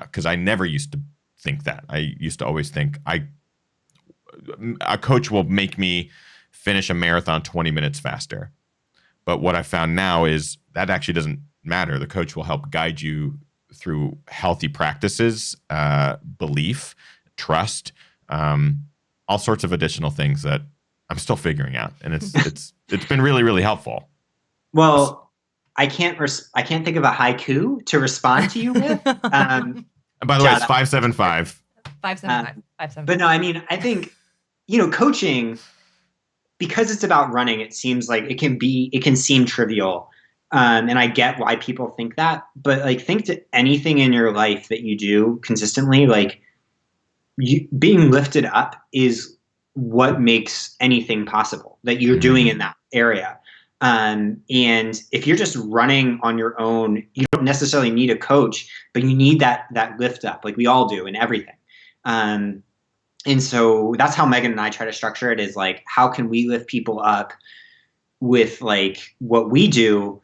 Because I never used to think that. I used to always think a coach will make me finish a marathon 20 minutes faster. But what I found now is that actually doesn't matter. The coach will help guide you through healthy practices, belief, trust, all sorts of additional things that I'm still figuring out, and it's been really, really helpful. Well, I can't think of a haiku to respond to you with. And by the way, it's 575. 575. But no, I mean, I think coaching, because it's about running, it seems like it can seem trivial, and I get why people think that. But like, think to anything in your life that you do consistently, like being lifted up is what makes anything possible that you're doing in that area. And if you're just running on your own, you don't necessarily need a coach, but you need that lift up, like we all do in everything. And so that's how Megan and I try to structure it, is like, how can we lift people up with like what we do?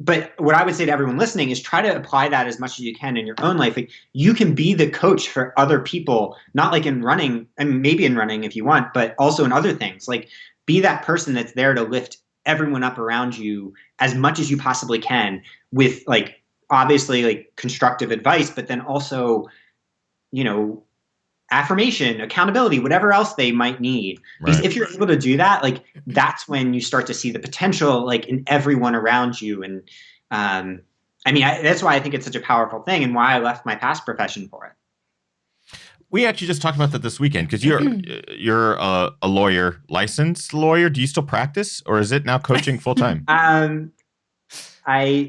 But what I would say to everyone listening is try to apply that as much as you can in your own life. Like, you can be the coach for other people, not like in running, and maybe in running if you want, but also in other things. Like, be that person that's there to lift everyone up around you as much as you possibly can, with like, obviously like constructive advice, but then also, affirmation, accountability, whatever else they might need. Because if you're able to do that, like, that's when you start to see the potential, like, in everyone around you. And that's why I think it's such a powerful thing, and why I left my past profession for it. We actually just talked about that this weekend, because you're a lawyer, licensed lawyer. Do you still practice, or is it now coaching full time? I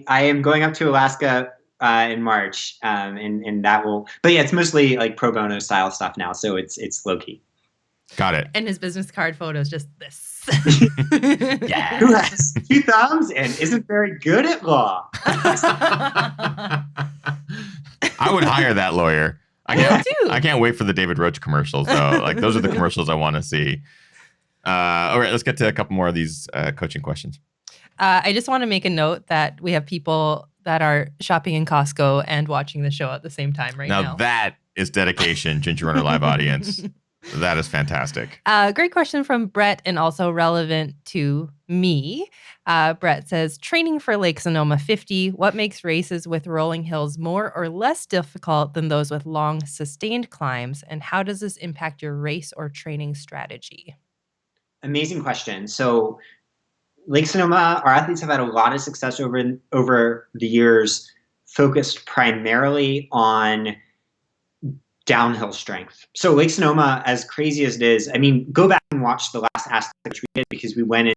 am going up to Alaska in March, and that will. But yeah, it's mostly like pro bono style stuff now, so it's low key. Got it. And his business card photo is just this. Yeah. Who has 2 thumbs and isn't very good at law? I would hire that lawyer. I can't wait for the David Roche commercials, though. Like, those are the commercials I want to see. All right, let's get to a couple more of these coaching questions. I just want to make a note that we have people that are shopping in Costco and watching the show at the same time now. Now that is dedication, Ginger Runner Live audience. That is fantastic. Great question from Brett, and also relevant to me. Brett says, training for Lake Sonoma 50, what makes races with rolling hills more or less difficult than those with long, sustained climbs? And how does this impact your race or training strategy? Amazing question. So Lake Sonoma, our athletes have had a lot of success over the years, focused primarily on downhill strength. So Lake Sonoma, as crazy as it is, go back and watch the last aspect which we did, because we went in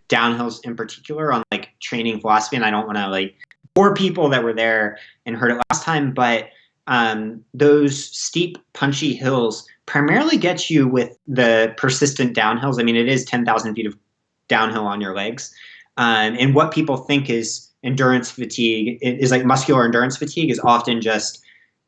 downhills in particular on like training philosophy, and I don't want to like bore people that were there and heard it last time, but those steep, punchy hills primarily get you with the persistent downhills. It is 10,000 feet of downhill on your legs. And what people think is endurance fatigue is like muscular endurance fatigue is often just,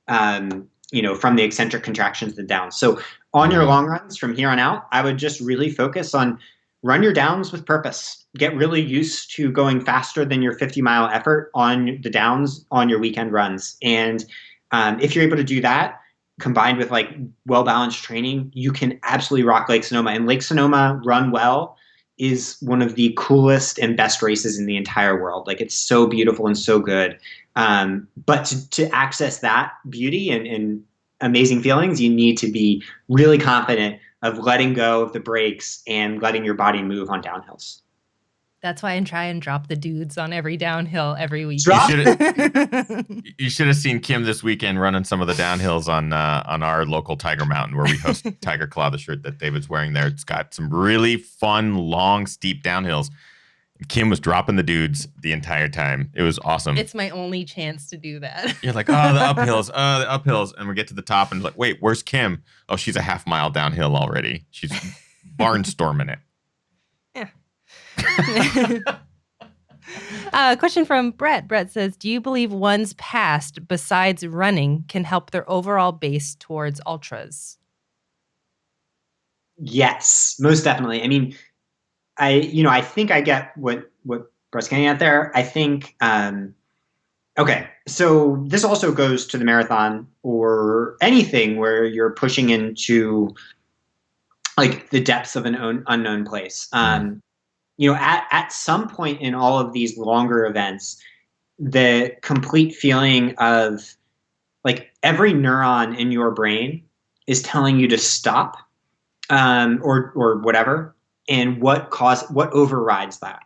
from the eccentric contractions of the downs. So on your long runs from here on out, I would just really focus on run your downs with purpose. Get really used to going faster than your 50-mile effort on the downs on your weekend runs. And if you're able to do that, combined with like well-balanced training, you can absolutely rock Lake Sonoma. And Lake Sonoma Run Well is one of the coolest and best races in the entire world. Like, it's so beautiful and so good. But to access that beauty and amazing feelings, you need to be really confident of letting go of the brakes and letting your body move on downhills. That's why I try and drop the dudes on every downhill every week. You should have seen Kim this weekend running some of the downhills on our local Tiger Mountain, where we host Tiger Claw, the shirt that David's wearing there. It's got some really fun, long, steep downhills. Kim was dropping the dudes the entire time. It was awesome. It's my only chance to do that. You're like, the uphills. And we get to the top and like, wait, where's Kim? Oh, she's a half mile downhill already. She's barnstorming it. Question from Brett. Brett says, do you believe one's past, besides running, can help their overall base towards ultras? Yes, most definitely. I think I get what Brett's getting at there. I think, okay, so this also goes to the marathon or anything where you're pushing into like the depths of an unknown place. At some point in all of these longer events, the complete feeling of like every neuron in your brain is telling you to stop, or whatever. And what overrides that?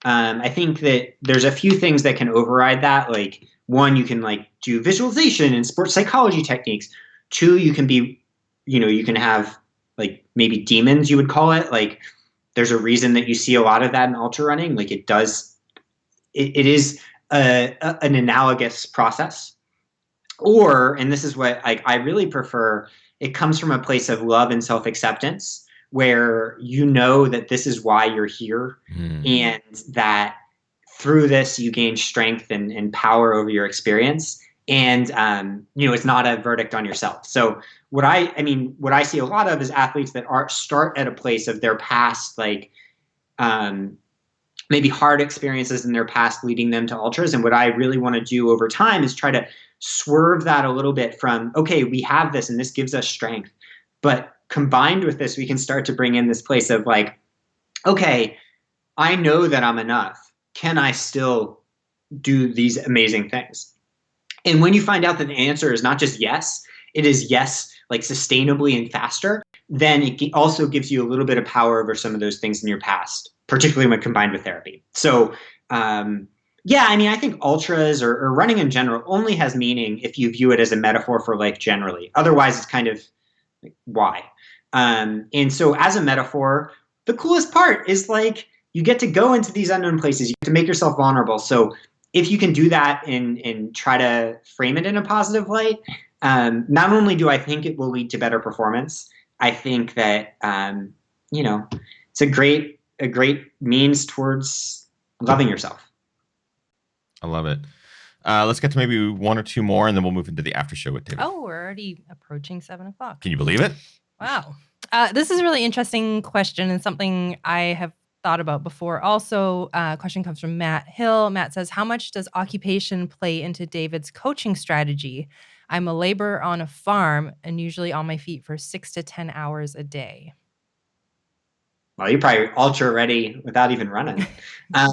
I think that there's a few things that can override that. Like, one, you can like do visualization and sports psychology techniques. 2, you can have like maybe demons, you would call it. Like, there's a reason that you see a lot of that in ultra running. Like, it is an analogous process. Or, and this is what I really prefer, it comes from a place of love and self-acceptance, where you know that this is why you're here, and that through this you gain strength and power over your experience. And it's not a verdict on yourself. So what I see a lot of is athletes that start at a place of their past, like maybe hard experiences in their past leading them to ultras. And what I really want to do over time is try to swerve that a little bit from, okay, we have this and this gives us strength, but combined with this, we can start to bring in this place of like, okay, I know that I'm enough. Can I still do these amazing things? And when you find out that the answer is not just yes, it is yes, like sustainably and faster, then it also gives you a little bit of power over some of those things in your past, particularly when combined with therapy. So, I think ultras or running in general only has meaning if you view it as a metaphor for life generally. Otherwise, it's kind of like, why? And so as a metaphor, the coolest part is like you get to go into these unknown places. You get to make yourself vulnerable. So if you can do that and try to frame it in a positive light, not only do I think it will lead to better performance, I think that it's a great means towards loving yourself. I love it. Let's get to maybe one or two more, and then we'll move into the after show with David. Oh, we're already approaching 7:00. Can you believe it? Wow. This is a really interesting question and something I have thought about before. Also, a question comes from Matt Hill. Matt says, how much does occupation play into David's coaching strategy? I'm a laborer on a farm and usually on my feet for 6 to 10 hours a day. Well, you're probably ultra ready without even running. I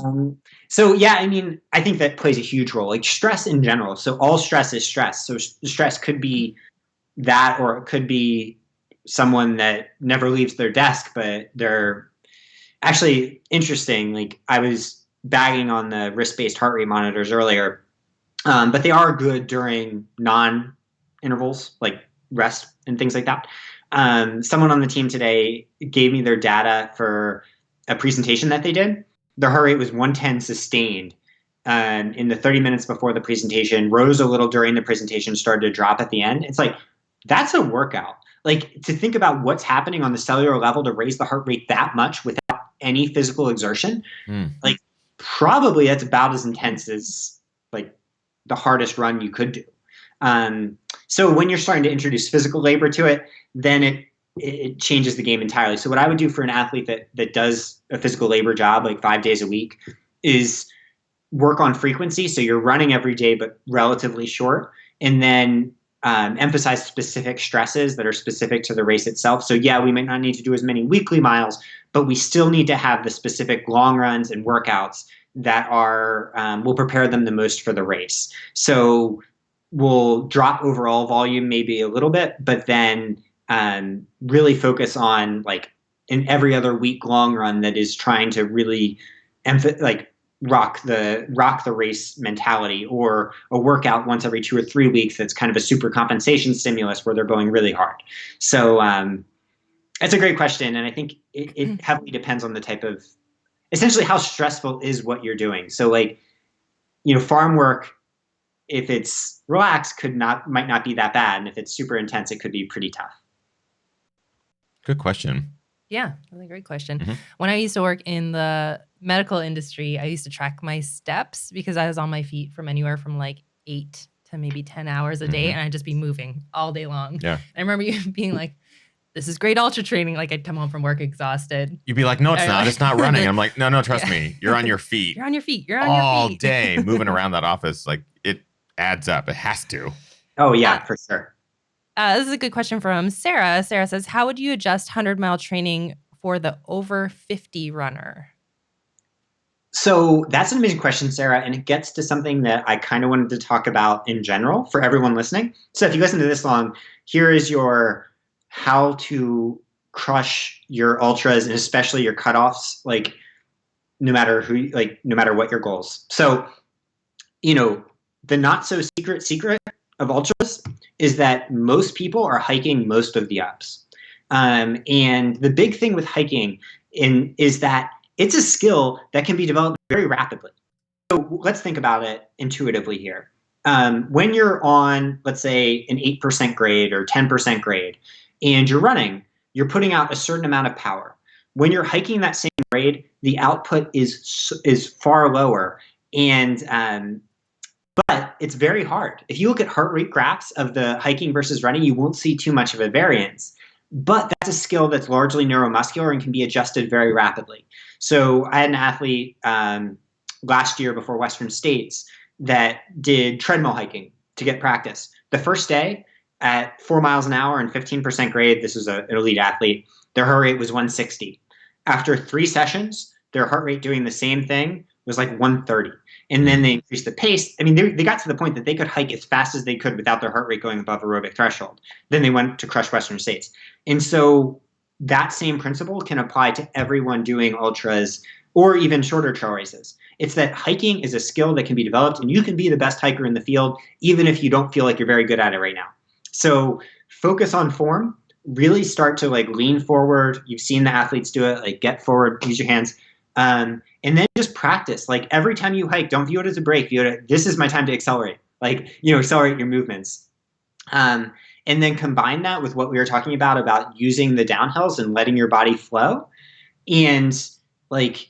think that plays a huge role, like stress in general. So all stress is stress. So stress could be that, or it could be someone that never leaves their desk, but they're actually interesting. Like I was bagging on the wrist-based heart rate monitors earlier, but they are good during non-intervals, like rest and things like that. Someone on the team today gave me their data for a presentation that they did. Their heart rate was 110 sustained in the 30 minutes before the presentation, rose a little during the presentation, started to drop at the end. It's like, that's a workout. Like to think about what's happening on the cellular level to raise the heart rate that much without any physical exertion, like probably that's about as intense as like the hardest run you could do. So when you're starting to introduce physical labor to it, then it changes the game entirely. So what I would do for an athlete that does a physical labor job like 5 days a week is work on frequency. So you're running every day, but relatively short, and then emphasize specific stresses that are specific to the race itself. So yeah, we might not need to do as many weekly miles, but we still need to have the specific long runs and workouts that are will prepare them the most for the race. So we'll drop overall volume maybe a little bit, but then really focus on like an every other week long run that is trying to really rock the race mentality, or a workout once every 2 or 3 weeks that's kind of a super compensation stimulus where they're going really hard. So it's a great question, and I think it heavily depends on the type of, essentially how stressful is what you're doing. So like, farm work, if it's relaxed, might not be that bad, and if it's super intense, it could be pretty tough. Good question. Yeah, really great question. Mm-hmm. When I used to work in the medical industry, I used to track my steps because I was on my feet from anywhere from like 8 to maybe 10 hours a day, and I'd just be moving all day long. Yeah. I remember you being like, this is great ultra training. Like I'd come home from work exhausted. You'd be like, no, it's not. It's not running. I'm like, no, trust me. You're on your feet. You're on your feet. All day moving around that office. Like it adds up. It has to. Oh, yeah, for sure. This is a good question from Sarah. Sarah says, how would you adjust 100-mile training for the over 50 runner? So that's an amazing question, Sarah. And it gets to something that I kind of wanted to talk about in general for everyone listening. So if you listen to this long, here is your how to crush your ultras and especially your cutoffs, like no matter what your goals. So, the not so secret of ultras is that most people are hiking most of the ups. And the big thing with hiking is that it's a skill that can be developed very rapidly. So let's think about it intuitively here. When you're on, let's say, an 8% grade or 10% grade, and you're running, you're putting out a certain amount of power. When you're hiking that same grade, the output is far lower, and but it's very hard. If you look at heart rate graphs of the hiking versus running, you won't see too much of a variance. But that's a skill that's largely neuromuscular and can be adjusted very rapidly. So I had an athlete last year before Western States that did treadmill hiking to get practice. The first day at 4 miles an hour and 15% grade, this was an elite athlete, their heart rate was 160. After 3 sessions, their heart rate doing the same thing was like 130. And then they increased the pace. I mean, they got to the point that they could hike as fast as they could without their heart rate going above aerobic threshold. Then they went to crush Western States. And so that same principle can apply to everyone doing ultras or even shorter trail races. It's that hiking is a skill that can be developed, and you can be the best hiker in the field, even if you don't feel like you're very good at it right now. So focus on form, really start to like lean forward. You've seen the athletes do it, like get forward, use your hands. And then just practice. Like every time you hike, don't view it as a break. View it, this is my time to accelerate. Like, accelerate your movements. And then combine that with what we were talking about using the downhills and letting your body flow. And like,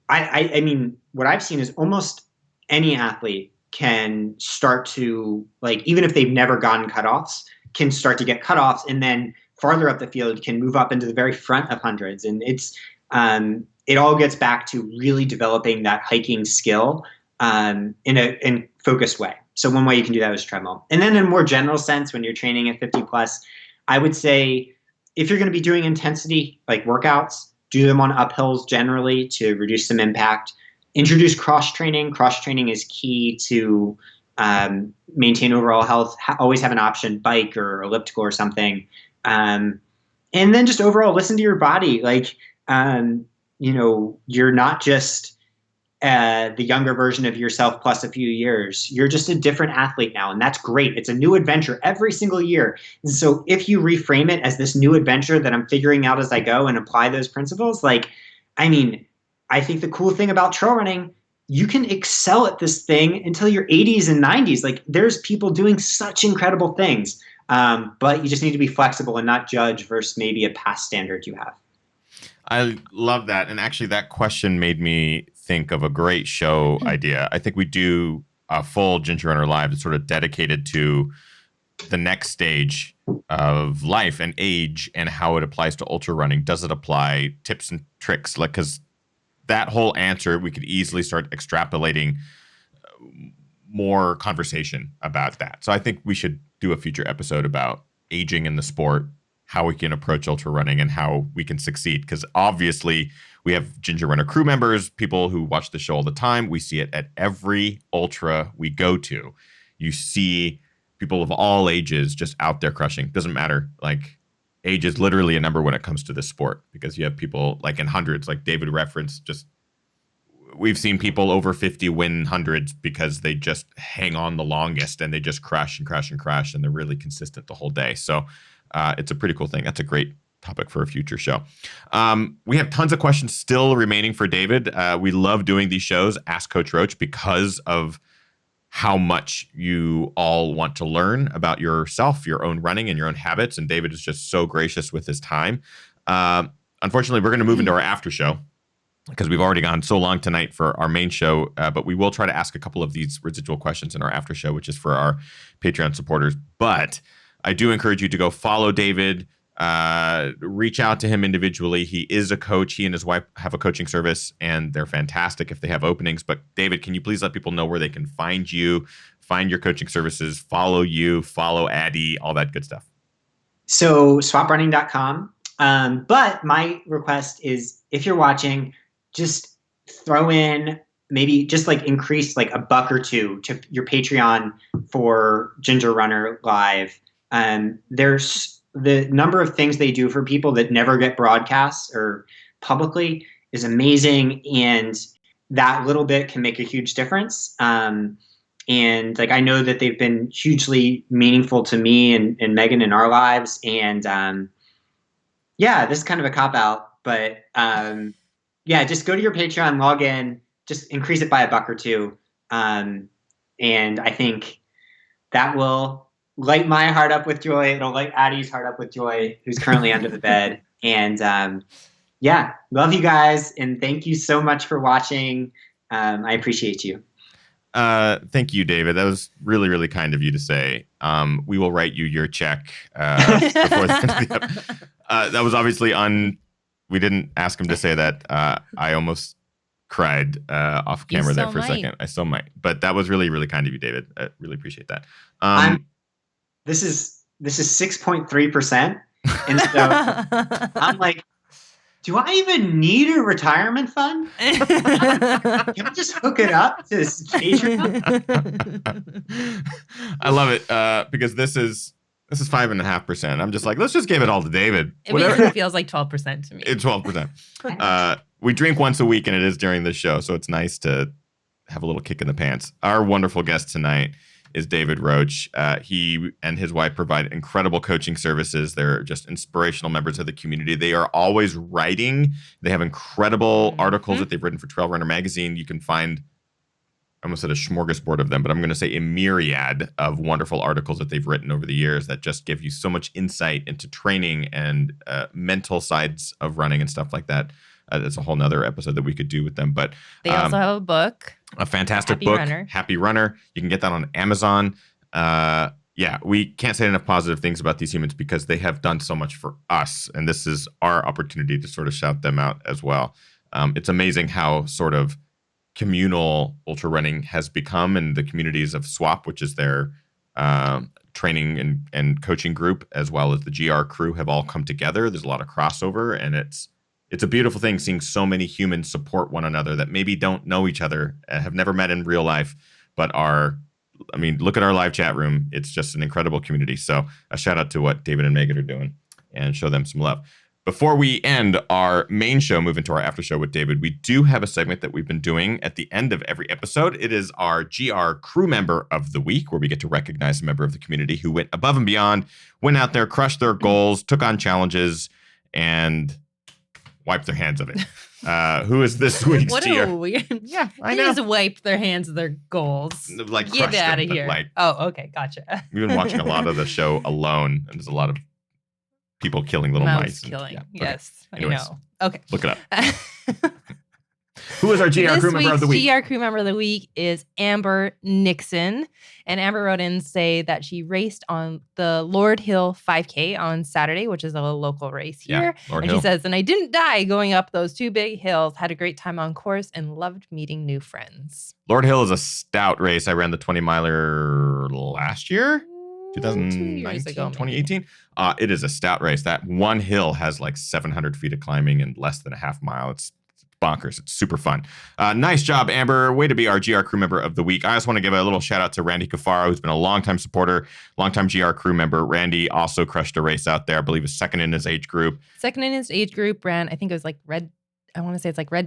I mean, what I've seen is almost any athlete can start to, like, even if they've never gotten cutoffs, can start to get cutoffs, and then farther up the field can move up into the very front of hundreds. And it's, it all gets back to really developing that hiking skill in a focused way. So one way you can do that is treadmill. And then in a more general sense, when you're training at 50 plus, I would say if you're going to be doing intensity like workouts, do them on uphills generally to reduce some impact. Introduce cross training. Cross training is key to maintain overall health. Always have an option, bike or elliptical or something. And then just overall listen to your body. Like, you're not just the younger version of yourself plus a few years. You're just a different athlete now, and that's great. It's a new adventure every single year. And so if you reframe it as this new adventure that I'm figuring out as I go and apply those principles, like, I mean, I think the cool thing about trail running, you can excel at this thing until your 80s and 90s. Like, there's people doing such incredible things, but you just need to be flexible and not judge versus maybe a past standard you have. I love that. And actually, that question made me think of a great show idea. I think we do a full Ginger Runner Live that's sort of dedicated to the next stage of life and age and how it applies to ultra running. Does it apply? Tips and tricks? Like, because that whole answer, we could easily start extrapolating more conversation about that. So I think we should do a future episode about aging in the sport, how we can approach ultra running, and how we can succeed. Because obviously we have Ginger Runner crew members, people who watch the show all the time. We see it at every ultra we go to. You see people of all ages just out there crushing. Doesn't matter. Like, age is literally a number when it comes to this sport, because you have people like in hundreds, like David referenced, just we've seen people over 50 win hundreds because they just hang on the longest and they just crash and crash and crash, and they're really consistent the whole day. So it's a pretty cool thing. That's a great topic for a future show. We have tons of questions still remaining for David. We love doing these shows, Ask Coach Roche, because of how much you all want to learn about yourself, your own running, and your own habits. And David is just so gracious with his time. Unfortunately, we're going to move into our after show because we've already gone so long tonight for our main show. But we will try to ask a couple of these residual questions in our after show, which is for our Patreon supporters. But I do encourage you to go follow David, reach out to him individually. He is a coach. He and his wife have a coaching service, and they're fantastic if they have openings. But David, can you please let people know where they can find you, find your coaching services, follow you, follow Addy, all that good stuff? So swaprunning.com. But my request is, if you're watching, just throw in maybe just like increase like $1 or $2 to your Patreon for Ginger Runner Live. There's the number of things they do for people that never get broadcasts or publicly is amazing. And that little bit can make a huge difference. And like, I know that they've been hugely meaningful to me and Megan in our lives. And yeah, this is kind of a cop out, but yeah, just go to your Patreon, log in, just increase it by $1 or $2. And I think that will light my heart up with joy. It'll light Addie's heart up with joy, who's currently under the bed. And yeah, love you guys. And thank you so much for watching. I appreciate you. Thank you, David. That was really, really kind of you to say. We will write you your check before the end of the episode. That was obviously we didn't ask him to say that. I almost cried off camera there for a second. I still might. But that was really, really kind of you, David. I really appreciate that. This is 6.3%. And so I'm like, do I even need a retirement fund? Can I just hook it up to Patreon? I love it because this is 5.5%. I'm just like, let's just give it all to David. It feels like 12% to me. It's 12%. We drink once a week, and it is during the show, so it's nice to have a little kick in the pants. Our wonderful guest tonight is David Roche. He and his wife provide incredible coaching services. They're just inspirational members of the community. They are always writing. They have incredible articles that they've written for Trail Runner Magazine. You can find, I almost said a smorgasbord of them, but I'm going to say a myriad of wonderful articles that they've written over the years that just give you so much insight into training and mental sides of running and stuff like that. That's a whole nother episode that we could do with them. But they also have a book. A fantastic book, Happy Runner. You can get that on Amazon. Yeah, we can't say enough positive things about these humans because they have done so much for us. And this is our opportunity to sort of shout them out as well. It's amazing how sort of communal ultra running has become, and the communities of SWAP, which is their training and coaching group, as well as the GR crew, have all come together. There's a lot of crossover, and it's a beautiful thing seeing so many humans support one another that maybe don't know each other, have never met in real life, but look at our live chat room. It's just an incredible community. So a shout out to what David and Megan are doing and show them some love. Before we end our main show, move into our after show with David, we do have a segment that we've been doing at the end of every episode. It is our GR Crew Member of the Week, where we get to recognize a member of the community who went above and beyond, went out there, crushed their goals, took on challenges, and wipe their hands of it. Who is this week's What GR? a weird. Yeah, I They know. just wiped their hands of their goals. Like Get out of them, here. Like, oh, okay. Gotcha. we've been watching a lot of the show alone, and there's a lot of people killing little Mouse mice. killing. Okay. Yes. Anyways. I know. Okay. Look it up. Who is our GR Crew Member of the Week? GR Crew Member of the Week is Amber Nixon. And Amber wrote in say that she raced on the Lord Hill 5K on Saturday, which is a local race here. Yeah, Lord and Hill. she says, and I didn't die going up those two big hills, had a great time on course, and loved meeting new friends. Lord Hill is a stout race. I ran the 20-miler last year, 2019, 2018. It is a stout race. That one hill has like 700 feet of climbing in less than a half mile. It's bonkers. It's super fun. Nice job, Amber. Way to be our GR Crew Member of the Week. I just want to give a little shout out to Randy Cafaro, who's been a longtime supporter, longtime GR Crew Member. Randy also crushed a race out there. I believe is second in his age group. Second in his age group, ran, I think it was like Red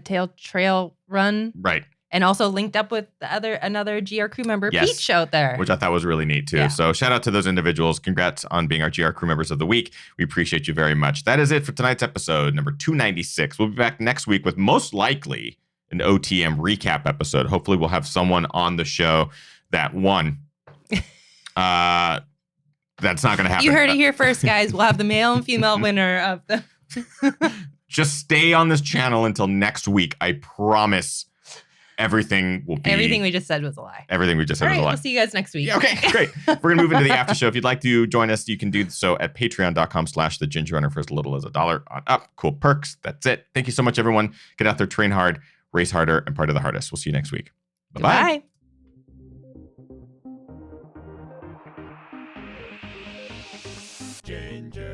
Tail Trail Run. Right. And also linked up with another GR Crew member, Yes, Peach, out there. Which I thought was really neat, too. Yeah. So shout out to those individuals. Congrats on being our GR Crew Members of the Week. We appreciate you very much. That is it for tonight's episode, number 296. We'll be back next week with most likely an OTM recap episode. Hopefully we'll have someone on the show that won. That's not going to happen. You heard it here first, guys. We'll have the male and female winner of the... Just stay on this channel until next week. I promise. Everything we just said was a lie. Everything we just said was a lie. We'll see you guys next week. Yeah, okay, great. We're going to move into the after show. If you'd like to join us, you can do so at patreon.com/thegingerrunner for as little as $1 on up. Cool perks. That's it. Thank you so much, everyone. Get out there, train hard, race harder, and part of the hardest. We'll see you next week. Bye-bye. Goodbye. Ginger.